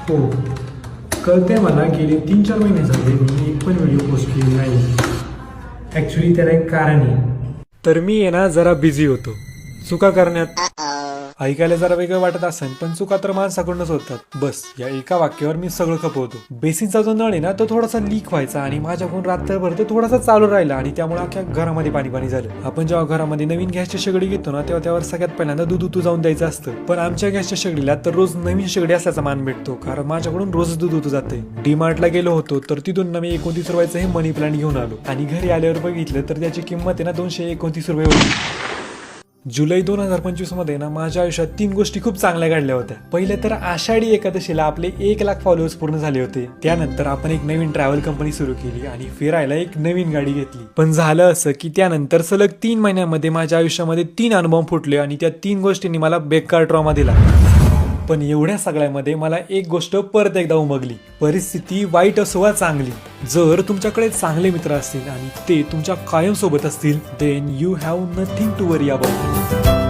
हो, कळते मला. गेले 3-4 महिने झाले मी एक पण व्हिडिओ पोस्ट केली नाही. ॲक्च्युली त्याला एक कारण आहे. तर मी आहे ना जरा बिझी होतो चुका करण्यात. ऐकायला जरा वेगळं वाटत असेल पण चुका तर माणसाकडूनच होतात. बस या एका वाक्यावर मी सगळं खपवतो. बेसिनचा जो नळ आहे ना तो थोडासा लीक व्हायचा आणि माझ्याकडून रात्रभर तो थोडासा चालू राहिला आणि त्यामुळे अख्ख्या घरामध्ये पाणी पाणी झालं. आपण जेव्हा घरामध्ये नवीन गॅसची शेगडी घेतो ना तेव्हा त्यावर सगळ्यात पहिल्यांदा दूध उतू जाऊन द्यायचं असतं. पण आमच्या गॅसच्या शेगडीला तर रोज नवीन शेगडी असल्याचा मान भेटतो कारण माझ्याकडून रोज दूध उतू जाते. डीमार्टला गेलो होतो तर तिथून मी 29 रुपयाचं हे मनी प्लांट घेऊन आलो आणि घरी आल्यावर बघितलं तर त्याची किंमत आहे ना 229 रुपये होती. जुलै 2025 मध्ये ना माझ्या आयुष्यात 3 गोष्टी खूप चांगल्या घडल्या होत्या. पहिले तर आषाढी एकादशीला आपले 1 लाख फॉलोअर्स पूर्ण झाले होते. त्यानंतर आपण एक नवीन ट्रॅव्हल कंपनी सुरू केली आणि फिरायला एक नवीन गाडी घेतली. पण झालं असं की त्यानंतर सलग 3 महिन्यामध्ये माझ्या आयुष्यामध्ये 3 अनुभव फुटले आणि त्या 3 गोष्टींनी मला बेकार ट्रॉमा दिला. पण एवढ्या सगळ्यामध्ये मला एक गोष्ट परत एकदा उमगली. परिस्थिती वाईट असो वा चांगली, जर तुमच्याकडे चांगले मित्र असतील आणि ते तुमच्या कायम सोबत असतील then you have nothing to worry about.